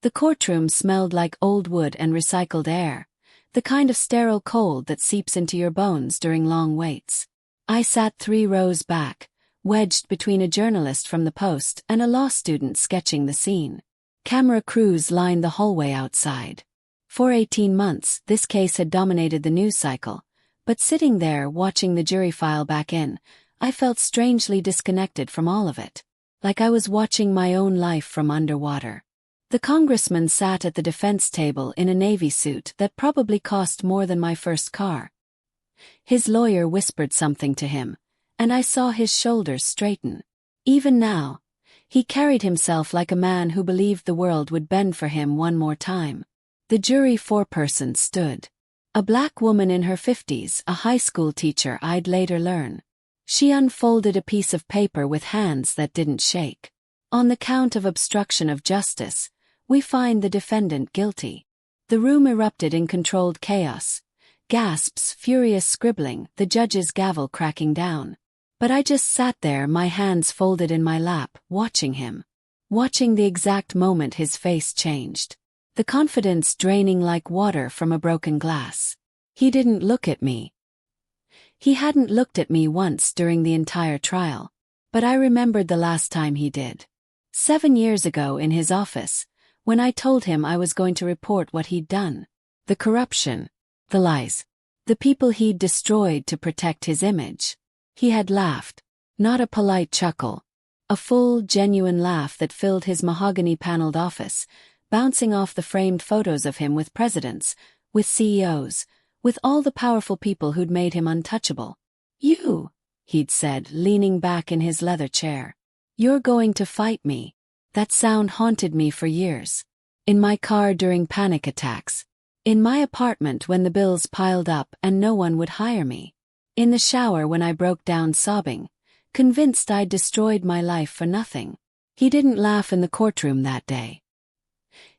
The courtroom smelled like old wood and recycled air, the kind of sterile cold that seeps into your bones during long waits. I sat 3 rows back, wedged between a journalist from the Post and a law student sketching the scene. Camera crews lined the hallway outside. For 18 months, this case had dominated the news cycle, but sitting there watching the jury file back in, I felt strangely disconnected from all of it, like I was watching my own life from underwater. The congressman sat at the defense table in a navy suit that probably cost more than my first car. His lawyer whispered something to him, and I saw his shoulders straighten. Even now, he carried himself like a man who believed the world would bend for him one more time. The jury foreperson stood. A black woman in her 50s, a high school teacher I'd later learn. She unfolded a piece of paper with hands that didn't shake. On the count of obstruction of justice, we find the defendant guilty. The room erupted in controlled chaos. Gasps, furious scribbling, the judge's gavel cracking down. But I just sat there, my hands folded in my lap, watching him. Watching the exact moment his face changed. The confidence draining like water from a broken glass. He didn't look at me. He hadn't looked at me once during the entire trial. But I remembered the last time he did. 7 years ago in his office, when I told him I was going to report what he'd done. The corruption. The lies. The people he'd destroyed to protect his image. He had laughed. Not a polite chuckle. A full, genuine laugh that filled his mahogany-paneled office, bouncing off the framed photos of him with presidents, with CEOs, with all the powerful people who'd made him untouchable. "You," he'd said, leaning back in his leather chair. "You're going to fight me." That sound haunted me for years. In my car during panic attacks. In my apartment when the bills piled up and no one would hire me. In the shower when I broke down sobbing, convinced I'd destroyed my life for nothing. He didn't laugh in the courtroom that day.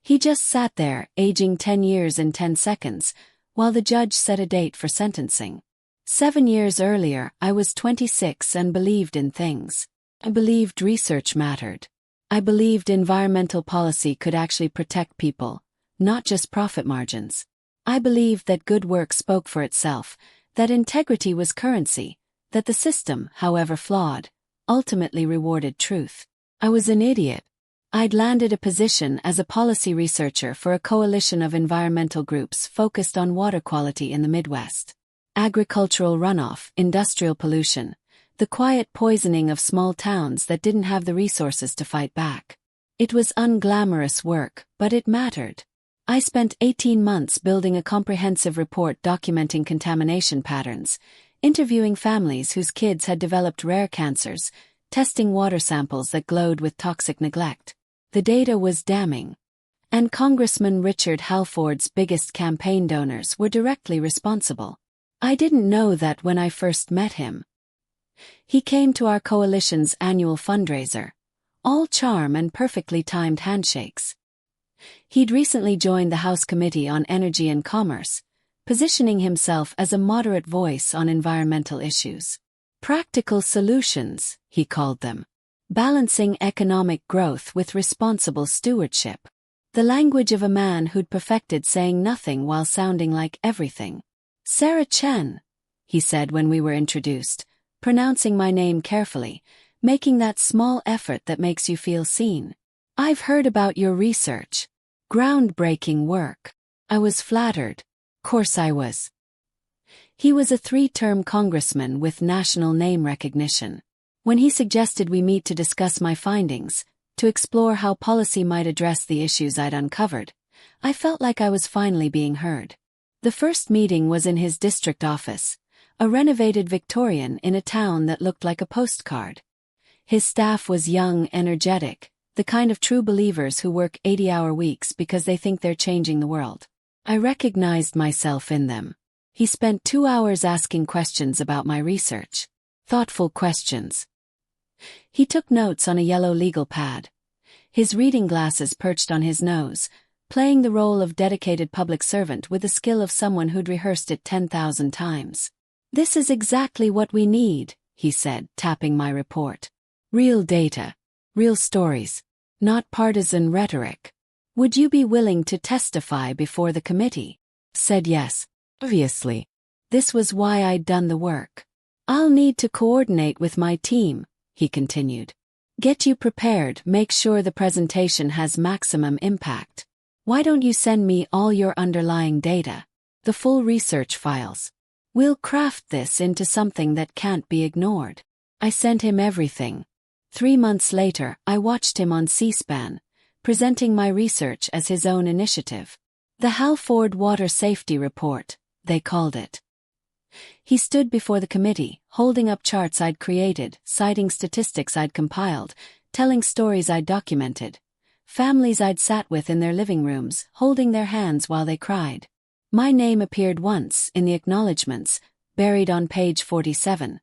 He just sat there, aging 10 years in 10 seconds, while the judge set a date for sentencing. 7 years earlier, I was 26 and believed in things. I believed research mattered. I believed environmental policy could actually protect people, not just profit margins. I believed that good work spoke for itself, that integrity was currency, that the system, however flawed, ultimately rewarded truth. I was an idiot. I'd landed a position as a policy researcher for a coalition of environmental groups focused on water quality in the Midwest. Agricultural runoff, industrial pollution, the quiet poisoning of small towns that didn't have the resources to fight back. It was unglamorous work, but it mattered. I spent 18 months building a comprehensive report documenting contamination patterns, interviewing families whose kids had developed rare cancers, testing water samples that glowed with toxic neglect. The data was damning. And Congressman Richard Halford's biggest campaign donors were directly responsible. I didn't know that when I first met him. He came to our coalition's annual fundraiser, all charm and perfectly timed handshakes. He'd recently joined the House Committee on Energy and Commerce, positioning himself as a moderate voice on environmental issues. Practical solutions, he called them. Balancing economic growth with responsible stewardship. The language of a man who'd perfected saying nothing while sounding like everything. "Sarah Chen," he said when we were introduced, pronouncing my name carefully, making that small effort that makes you feel seen. "I've heard about your research. Groundbreaking work." I was flattered. Course I was. He was a 3-term congressman with national name recognition. When he suggested we meet to discuss my findings, to explore how policy might address the issues I'd uncovered, I felt like I was finally being heard. The first meeting was in his district office, a renovated Victorian in a town that looked like a postcard. His staff was young, energetic, the kind of true believers who work 80-hour weeks because they think they're changing the world. I recognized myself in them. He spent 2 hours asking questions about my research. Thoughtful questions. He took notes on a yellow legal pad. His reading glasses perched on his nose, playing the role of dedicated public servant with the skill of someone who'd rehearsed it 10,000 times. "This is exactly what we need," he said, tapping my report. "Real data. Real stories. Not partisan rhetoric." Would you be willing to testify before the committee? Said yes. Obviously. This was why I'd done the work. I'll need to coordinate with my team, he continued. Get you prepared, make sure the presentation has maximum impact. Why don't you send me all your underlying data? The full research files. We'll craft this into something that can't be ignored. I sent him everything. 3 months later, I watched him on C-SPAN, presenting my research as his own initiative. The Halford Water Safety Report, they called it. He stood before the committee, holding up charts I'd created, citing statistics I'd compiled, telling stories I'd documented, families I'd sat with in their living rooms, holding their hands while they cried. My name appeared once in the acknowledgments, buried on page 47,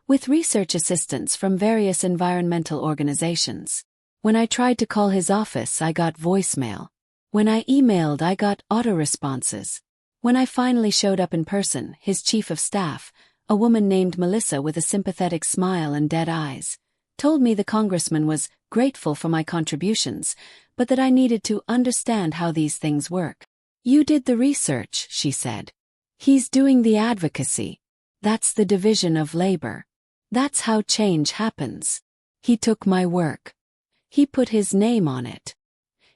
with research assistants from various environmental organizations. When I tried to call his office, I got voicemail. When I emailed, I got autoresponses. When I finally showed up in person, his chief of staff, a woman named Melissa with a sympathetic smile and dead eyes, told me the congressman was grateful for my contributions, but that I needed to understand how these things work. You did the research, she said. He's doing the advocacy. That's the division of labor. That's how change happens. He took my work. He put his name on it.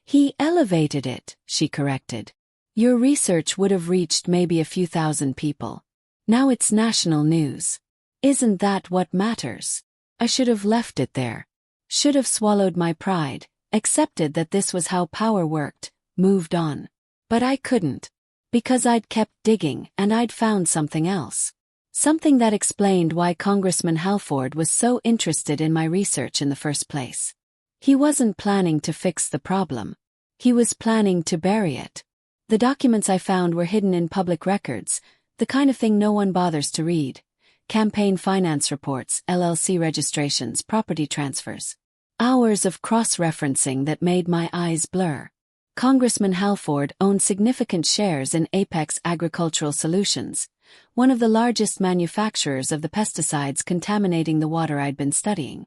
He elevated it, she corrected. Your research would have reached maybe a few thousand people. Now it's national news. Isn't that what matters? I should have left it there. Should have swallowed my pride, accepted that this was how power worked, moved on. But I couldn't. Because I'd kept digging and I'd found something else. Something that explained why Congressman Halford was so interested in my research in the first place. He wasn't planning to fix the problem. He was planning to bury it. The documents I found were hidden in public records, the kind of thing no one bothers to read. Campaign finance reports, LLC registrations, property transfers. Hours of cross-referencing that made my eyes blur. Congressman Halford owned significant shares in Apex Agricultural Solutions, one of the largest manufacturers of the pesticides contaminating the water I'd been studying.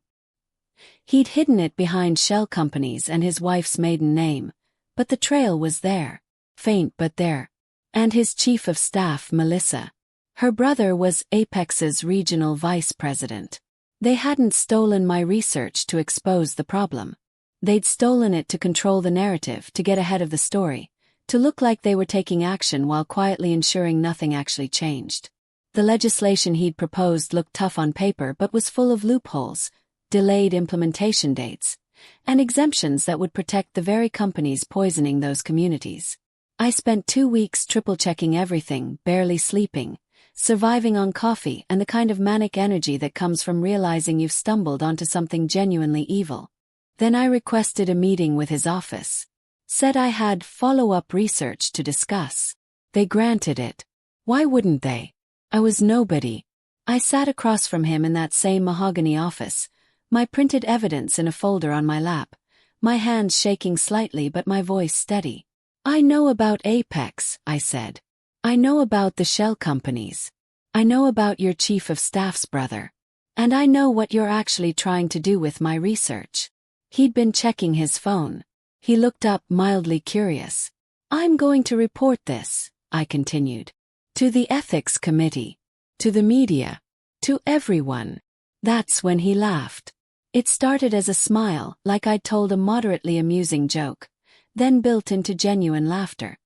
He'd hidden it behind shell companies and his wife's maiden name, but the trail was there. Faint but there. And his chief of staff, Melissa. Her brother was Apex's regional vice president. They hadn't stolen my research to expose the problem. They'd stolen it to control the narrative, to get ahead of the story, to look like they were taking action while quietly ensuring nothing actually changed. The legislation he'd proposed looked tough on paper but was full of loopholes, delayed implementation dates, and exemptions that would protect the very companies poisoning those communities. I spent 2 weeks triple-checking everything, barely sleeping, surviving on coffee and the kind of manic energy that comes from realizing you've stumbled onto something genuinely evil. Then I requested a meeting with his office. Said I had follow-up research to discuss. They granted it. Why wouldn't they? I was nobody. I sat across from him in that same mahogany office, my printed evidence in a folder on my lap, my hands shaking slightly but my voice steady. I know about Apex, I said. I know about the shell companies. I know about your chief of staff's brother. And I know what you're actually trying to do with my research. He'd been checking his phone. He looked up, mildly curious. I'm going to report this, I continued. To the ethics committee. To the media. To everyone. That's when he laughed. It started as a smile, like I'd told a moderately amusing joke, then built into genuine laughter.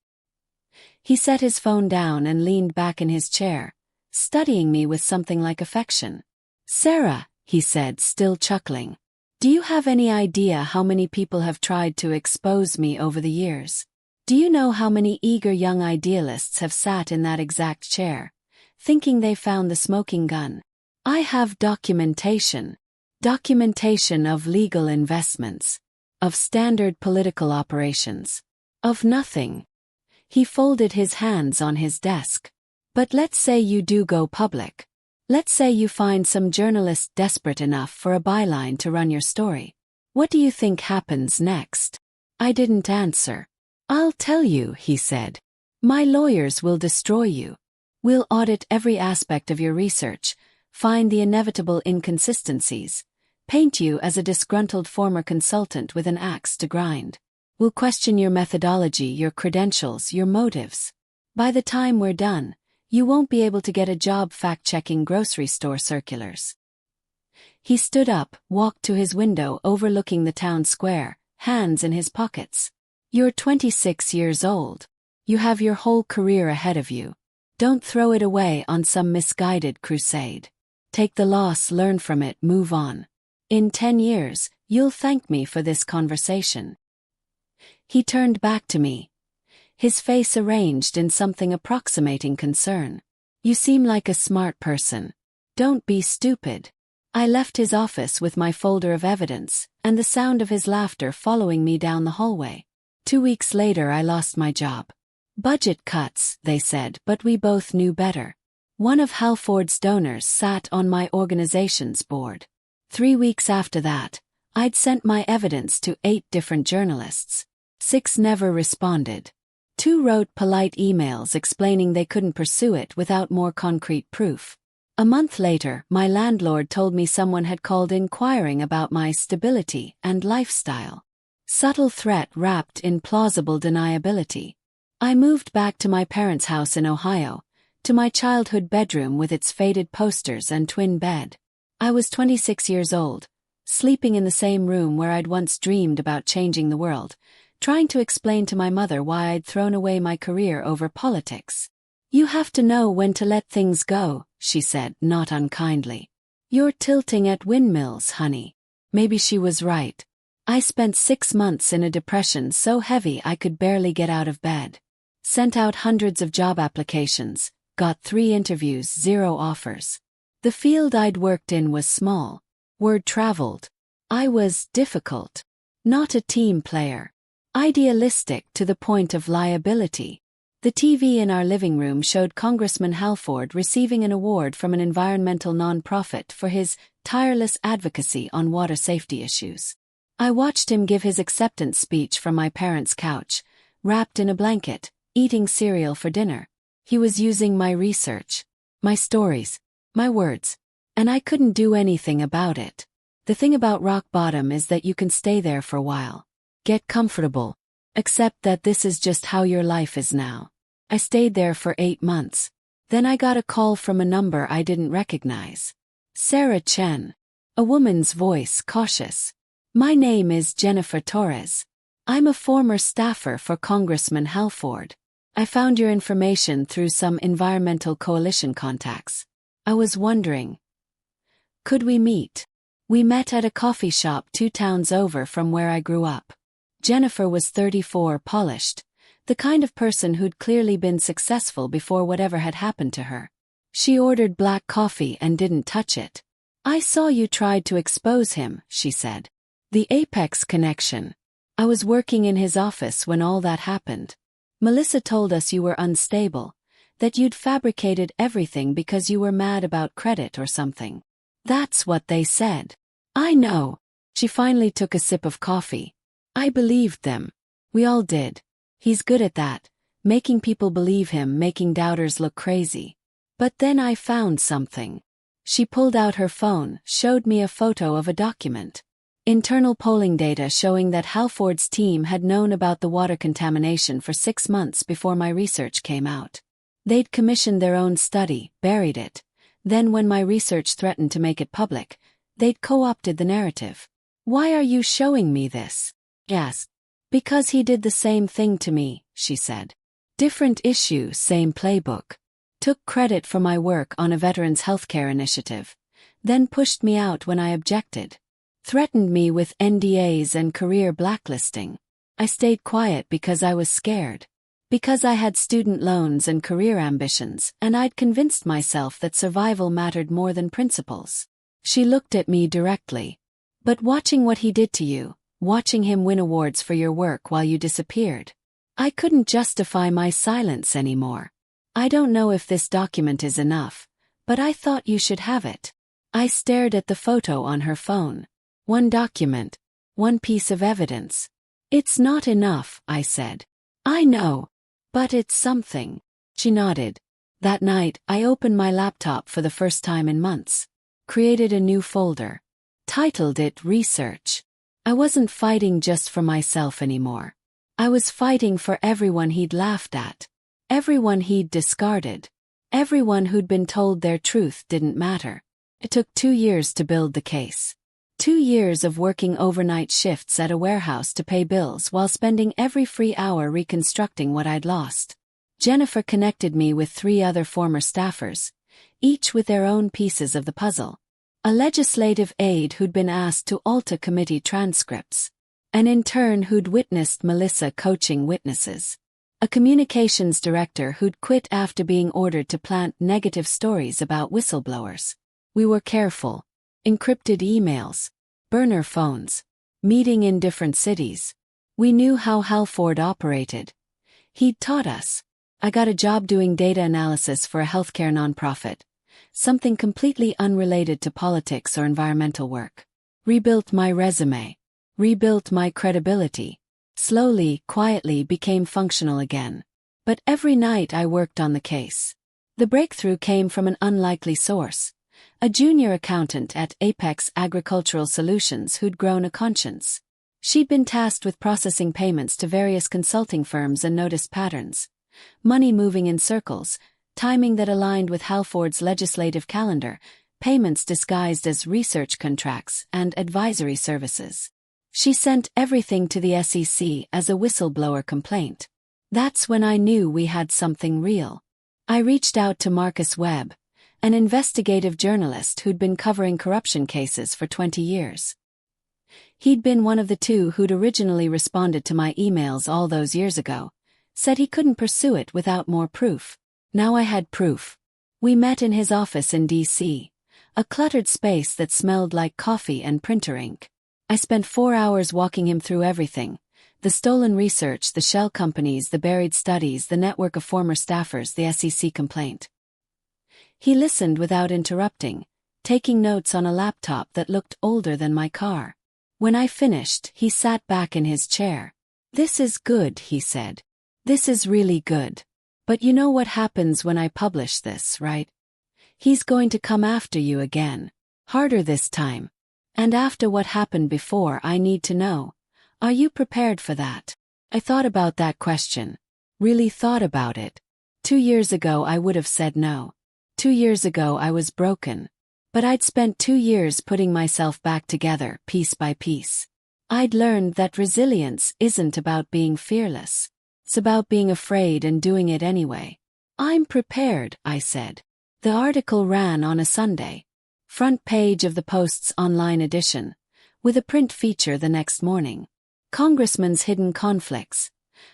He set his phone down and leaned back in his chair, studying me with something like affection. Sarah, he said, still chuckling. Do you have any idea how many people have tried to expose me over the years? Do you know how many eager young idealists have sat in that exact chair, thinking they found the smoking gun? I have documentation. Documentation of legal investments. Of standard political operations. Of nothing. He folded his hands on his desk. But let's say you do go public. Let's say you find some journalist desperate enough for a byline to run your story. What do you think happens next? I didn't answer. I'll tell you, he said. My lawyers will destroy you. We'll audit every aspect of your research, find the inevitable inconsistencies, paint you as a disgruntled former consultant with an axe to grind. We'll question your methodology, your credentials, your motives. By the time we're done, you won't be able to get a job fact-checking grocery store circulars. He stood up, walked to his window overlooking the town square, hands in his pockets. You're 26 years old. You have your whole career ahead of you. Don't throw it away on some misguided crusade. Take the loss, learn from it, move on. In 10 years, you'll thank me for this conversation. He turned back to me, his face arranged in something approximating concern. You seem like a smart person. Don't be stupid. I left his office with my folder of evidence, and the sound of his laughter following me down the hallway. 2 weeks later I lost my job. Budget cuts, they said, but we both knew better. One of Halford's donors sat on my organization's board. 3 weeks after that, I'd sent my evidence to 8 different journalists. 6 never responded. 2 wrote polite emails explaining they couldn't pursue it without more concrete proof. A month later, my landlord told me someone had called inquiring about my stability and lifestyle. Subtle threat wrapped in plausible deniability. I moved back to my parents' house in Ohio, to my childhood bedroom with its faded posters and twin bed. I was 26 years old, sleeping in the same room where I'd once dreamed about changing the world, trying to explain to my mother why I'd thrown away my career over politics. You have to know when to let things go, she said, not unkindly. You're tilting at windmills, honey. Maybe she was right. I spent 6 months in a depression so heavy I could barely get out of bed. Sent out hundreds of job applications, got 3 interviews, 0 offers. The field I'd worked in was small. Word traveled. I was difficult. Not a team player. Idealistic to the point of liability. The TV in our living room showed Congressman Halford receiving an award from an environmental nonprofit for his tireless advocacy on water safety issues. I watched him give his acceptance speech from my parents' couch, wrapped in a blanket, eating cereal for dinner. He was using my research, my stories, my words, and I couldn't do anything about it. The thing about rock bottom is that you can stay there for a while. Get comfortable. Accept that this is just how your life is now. I stayed there for 8 months. Then I got a call from a number I didn't recognize. Sarah Chen. A woman's voice, cautious. My name is Jennifer Torres. I'm a former staffer for Congressman Halford. I found your information through some environmental coalition contacts. I was wondering, could we meet? We met at a coffee shop 2 towns over from where I grew up. Jennifer was 34, polished, the kind of person who'd clearly been successful before whatever had happened to her. She ordered black coffee and didn't touch it. I saw you tried to expose him, she said. The Apex connection. I was working in his office when all that happened. Melissa told us you were unstable, that you'd fabricated everything because you were mad about credit or something. That's what they said. I know. She finally took a sip of coffee. I believed them. We all did. He's good at that, making people believe him, making doubters look crazy. But then I found something. She pulled out her phone, showed me a photo of a document. Internal polling data showing that Halford's team had known about the water contamination for 6 months before my research came out. They'd commissioned their own study, buried it. Then when my research threatened to make it public, they'd co-opted the narrative. Why are you showing me this? Yes. Because he did the same thing to me, she said. Different issue, same playbook. Took credit for my work on a veterans' healthcare initiative. Then pushed me out when I objected. Threatened me with NDAs and career blacklisting. I stayed quiet because I was scared. Because I had student loans and career ambitions, and I'd convinced myself that survival mattered more than principles. She looked at me directly. But watching what he did to you, watching him win awards for your work while you disappeared, I couldn't justify my silence anymore. I don't know if this document is enough, but I thought you should have it. I stared at the photo on her phone. 1 document. 1 piece of evidence. It's not enough, I said. I know. But it's something. She nodded. That night, I opened my laptop for the first time in months. Created a new folder. Titled it Research. I wasn't fighting just for myself anymore. I was fighting for everyone he'd laughed at, everyone he'd discarded, everyone who'd been told their truth didn't matter. It took 2 years to build the case. 2 years of working overnight shifts at a warehouse to pay bills while spending every free hour reconstructing what I'd lost. Jennifer connected me with 3 other former staffers, each with their own pieces of the puzzle. A legislative aide who'd been asked to alter committee transcripts. An intern who'd witnessed Melissa coaching witnesses. A communications director who'd quit after being ordered to plant negative stories about whistleblowers. We were careful. Encrypted emails. Burner phones. Meeting in different cities. We knew how Halford operated. He'd taught us. I got a job doing data analysis for a healthcare nonprofit. Something completely unrelated to politics or environmental work. Rebuilt my resume. Rebuilt my credibility. Slowly, quietly became functional again. But every night I worked on the case. The breakthrough came from an unlikely source. A junior accountant at Apex Agricultural Solutions who'd grown a conscience. She'd been tasked with processing payments to various consulting firms and noticed patterns. Money moving in circles, timing that aligned with Halford's legislative calendar, payments disguised as research contracts and advisory services. She sent everything to the SEC as a whistleblower complaint. That's when I knew we had something real. I reached out to Marcus Webb, an investigative journalist who'd been covering corruption cases for 20 years. He'd been one of the 2 who'd originally responded to my emails all those years ago, said he couldn't pursue it without more proof. Now I had proof. We met in his office in D.C., a cluttered space that smelled like coffee and printer ink. I spent 4 hours walking him through everything: the stolen research, the shell companies, the buried studies, the network of former staffers, the SEC complaint. He listened without interrupting, taking notes on a laptop that looked older than my car. When I finished, he sat back in his chair. "This is good," he said. "This is really good. But you know what happens when I publish this, right? He's going to come after you again. Harder this time. And after what happened before, I need to know. Are you prepared for that?" I thought about that question. Really thought about it. 2 years ago I would have said no. 2 years ago I was broken. But I'd spent 2 years putting myself back together, piece by piece. I'd learned that resilience isn't about being fearless. It's about being afraid and doing it anyway. "I'm prepared," I said. The article ran on a Sunday. Front page of the Post's online edition, with a print feature the next morning. Congressman's hidden conflicts.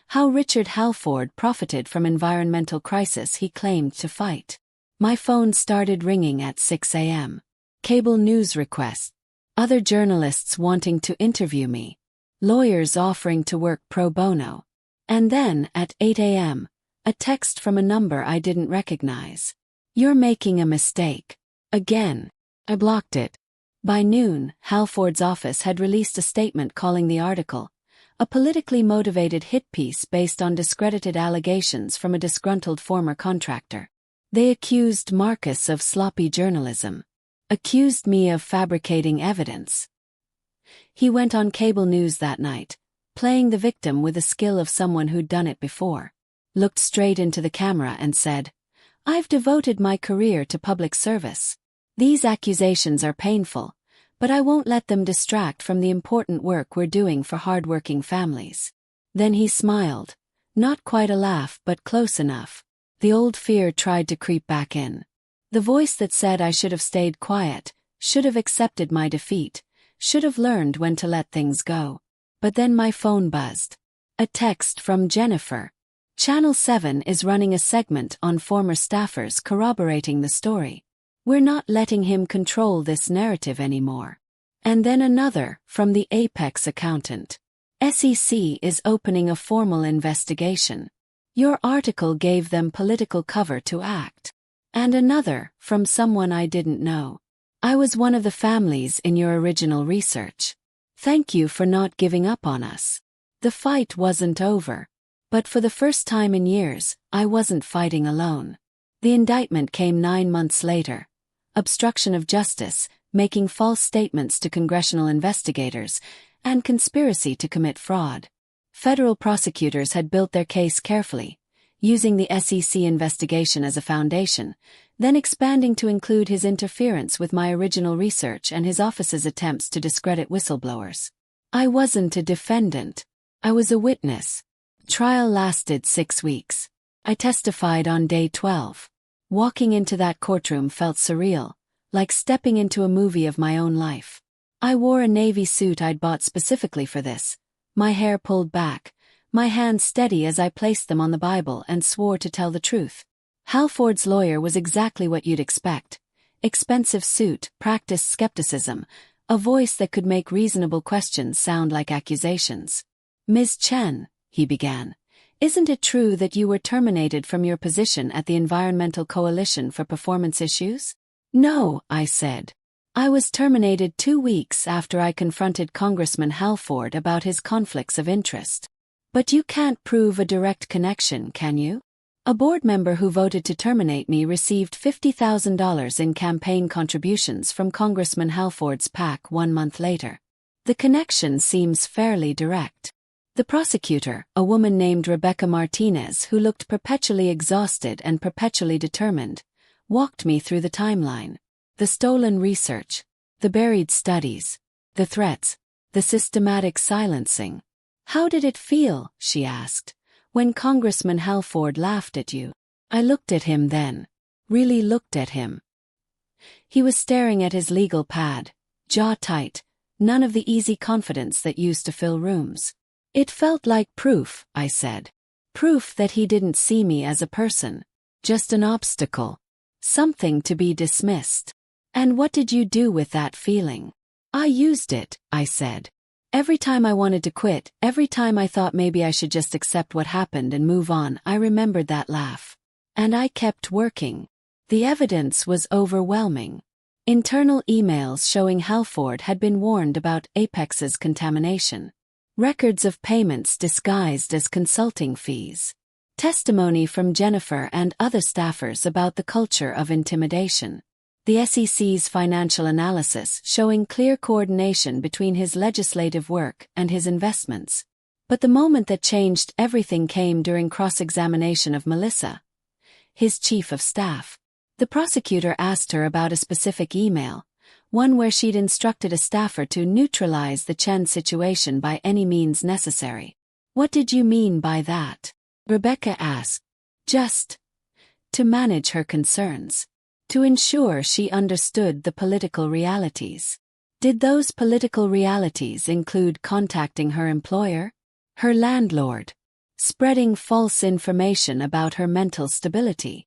How Richard Halford profited from environmental crisis he claimed to fight. My phone started ringing at 6 a.m. Cable news requests. Other journalists wanting to interview me. Lawyers offering to work pro bono. And then, at 8 a.m., a text from a number I didn't recognize. "You're making a mistake. Again." I blocked it. By noon, Halford's office had released a statement calling the article a politically motivated hit piece based on discredited allegations from a disgruntled former contractor. They accused Marcus of sloppy journalism. Accused me of fabricating evidence. He went on cable news that night, playing the victim with the skill of someone who'd done it before. Looked straight into the camera and said, "I've devoted my career to public service. These accusations are painful, but I won't let them distract from the important work we're doing for hardworking families." Then he smiled. Not quite a laugh, but close enough. The old fear tried to creep back in. The voice that said I should have stayed quiet, should have accepted my defeat, should have learned when to let things go. But then my phone buzzed. A text from Jennifer. Channel 7 is running a segment on former staffers corroborating the story. We're not letting him control this narrative anymore. And then another, from the Apex accountant. SEC is opening a formal investigation. Your article gave them political cover to act. And another, from someone I didn't know. I was one of the families in your original research. Thank you for not giving up on us. The fight wasn't over. But for the first time in years, I wasn't fighting alone. The indictment came 9 months later. Obstruction of justice, making false statements to congressional investigators, and conspiracy to commit fraud. Federal prosecutors had built their case carefully, using the SEC investigation as a foundation, then expanding to include his interference with my original research and his office's attempts to discredit whistleblowers. I wasn't a defendant. I was a witness. Trial lasted 6 weeks. I testified on day 12. Walking into that courtroom felt surreal, like stepping into a movie of my own life. I wore a navy suit I'd bought specifically for this, my hair pulled back, my hands steady as I placed them on the Bible and swore to tell the truth. Halford's lawyer was exactly what you'd expect. Expensive suit, practiced skepticism, a voice that could make reasonable questions sound like accusations. "Ms. Chen," he began, "isn't it true that you were terminated from your position at the Environmental Coalition for performance issues?" "No," I said. "I was terminated 2 weeks after I confronted Congressman Halford about his conflicts of interest." "But you can't prove a direct connection, can you?" "A board member who voted to terminate me received $50,000 in campaign contributions from Congressman Halford's PAC 1 month later. The connection seems fairly direct." The prosecutor, a woman named Rebecca Martinez who looked perpetually exhausted and perpetually determined, walked me through the timeline. The stolen research, the buried studies, the threats, the systematic silencing. "How did it feel," she asked, "when Congressman Halford laughed at you?" I looked at him then. Really looked at him. He was staring at his legal pad, jaw tight, none of the easy confidence that used to fill rooms. "It felt like proof," I said. "Proof that he didn't see me as a person. Just an obstacle. Something to be dismissed." "And what did you do with that feeling?" "I used it," I said. "Every time I wanted to quit, every time I thought maybe I should just accept what happened and move on, I remembered that laugh. And I kept working." The evidence was overwhelming. Internal emails showing Halford had been warned about Apex's contamination. Records of payments disguised as consulting fees. Testimony from Jennifer and other staffers about the culture of intimidation. The SEC's financial analysis showing clear coordination between his legislative work and his investments. But the moment that changed everything came during cross-examination of Melissa, his chief of staff. The prosecutor asked her about a specific email, one where she'd instructed a staffer to neutralize the Chen situation by any means necessary. "What did you mean by that?" Rebecca asked. "Just to manage her concerns. To ensure she understood the political realities." "Did those political realities include contacting her employer? Her landlord? Spreading false information about her mental stability?"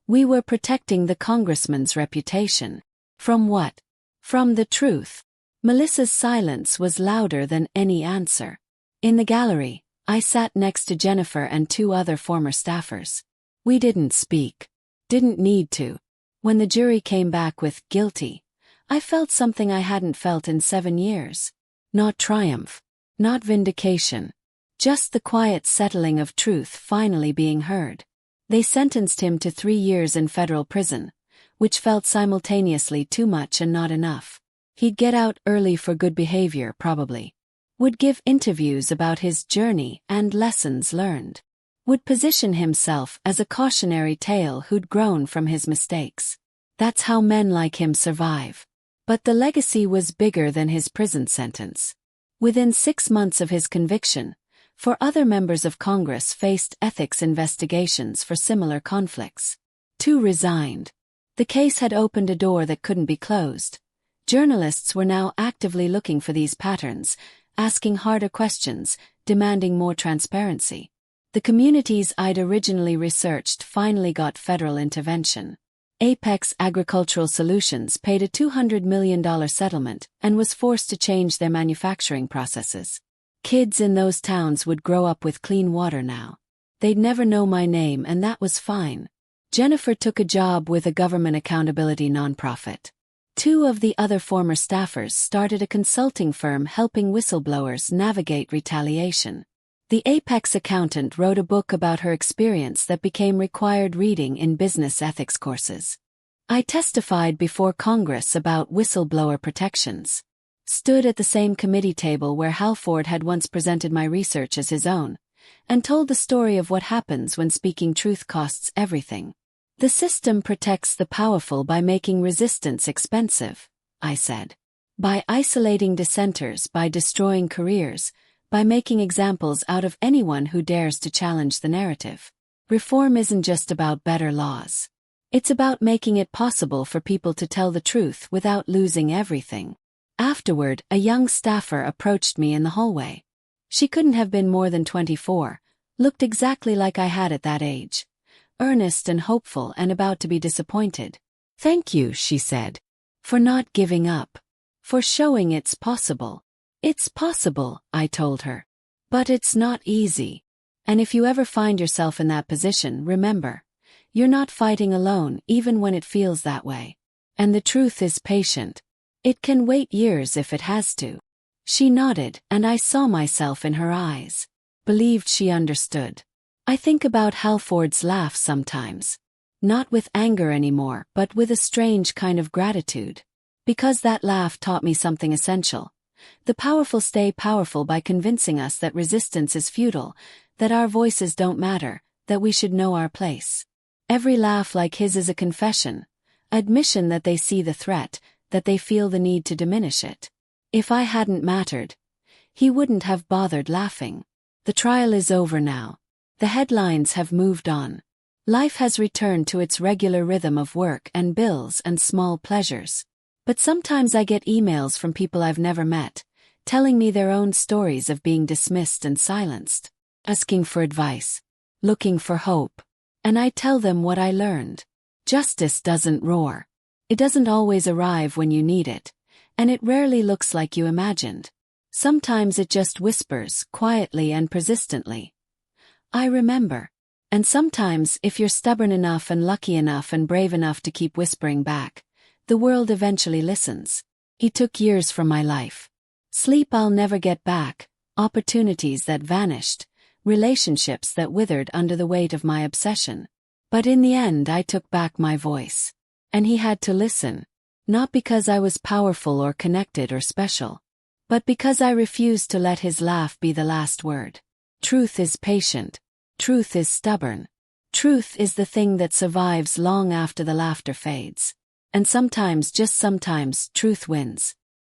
"We were protecting the congressman's reputation." "From what?" "From the truth." Melissa's silence was louder than any answer. In the gallery, I sat next to Jennifer and 2 other former staffers. We didn't speak. Didn't need to. When the jury came back with guilty, I felt something I hadn't felt in 7 years. Not triumph. Not vindication. Just the quiet settling of truth finally being heard. They sentenced him to 3 years in federal prison, which felt simultaneously too much and not enough. He'd get out early for good behavior, probably. Would give interviews about his journey and lessons learned. Would position himself as a cautionary tale who'd grown from his mistakes. That's how men like him survive. But the legacy was bigger than his prison sentence. Within 6 months of his conviction, 4 other members of Congress faced ethics investigations for similar conflicts. 2 resigned. The case had opened a door that couldn't be closed. Journalists were now actively looking for these patterns, asking harder questions, demanding more transparency. The communities I'd originally researched finally got federal intervention. Apex Agricultural Solutions paid a $200 million settlement and was forced to change their manufacturing processes. Kids in those towns would grow up with clean water now. They'd never know my name, and that was fine. Jennifer took a job with a government accountability nonprofit. 2 of the other former staffers started a consulting firm helping whistleblowers navigate retaliation. The Apex accountant wrote a book about her experience that became required reading in business ethics courses. I testified before Congress about whistleblower protections. stood at the same committee table where Halford had once presented my research as his own, and told the story of what happens when speaking truth costs everything. The system protects the powerful by making resistance expensive, I said. By isolating dissenters, by destroying careers, by making examples out of anyone who dares to challenge the narrative. Reform isn't just about better laws. It's about making it possible for people to tell the truth without losing everything. Afterward, a young staffer approached me in the hallway. She couldn't have been more than 24, looked exactly like I had at that age. Earnest and hopeful and about to be disappointed. "Thank you," she said. "For not giving up. For showing it's possible." "It's possible," I told her. "But it's not easy. And if you ever find yourself in that position, remember, you're not fighting alone even when it feels that way. And the truth is patient. It can wait years if it has to." She nodded, and I saw myself in her eyes. Believed she understood. I think about Halford's laugh sometimes. Not with anger anymore, but with a strange kind of gratitude. Because that laugh taught me something essential. The powerful stay powerful by convincing us that resistance is futile, that our voices don't matter, that we should know our place. Every laugh like his is a confession, admission that they see the threat, that they feel the need to diminish it. If I hadn't mattered, he wouldn't have bothered laughing. The trial is over now. The headlines have moved on. Life has returned to its regular rhythm of work and bills and small pleasures. But sometimes I get emails from people I've never met, telling me their own stories of being dismissed and silenced, asking for advice, looking for hope. And I tell them what I learned. Justice doesn't roar. It doesn't always arrive when you need it, and it rarely looks like you imagined. Sometimes it just whispers, quietly and persistently. "I remember." And sometimes, if you're stubborn enough and lucky enough and brave enough to keep whispering back, the world eventually listens. He took years from my life. Sleep I'll never get back, opportunities that vanished, relationships that withered under the weight of my obsession. But in the end I took back my voice. And he had to listen. Not because I was powerful or connected or special, but because I refused to let his laugh be the last word. Truth is patient. Truth is stubborn. Truth is the thing that survives long after the laughter fades. And sometimes, just sometimes, truth wins.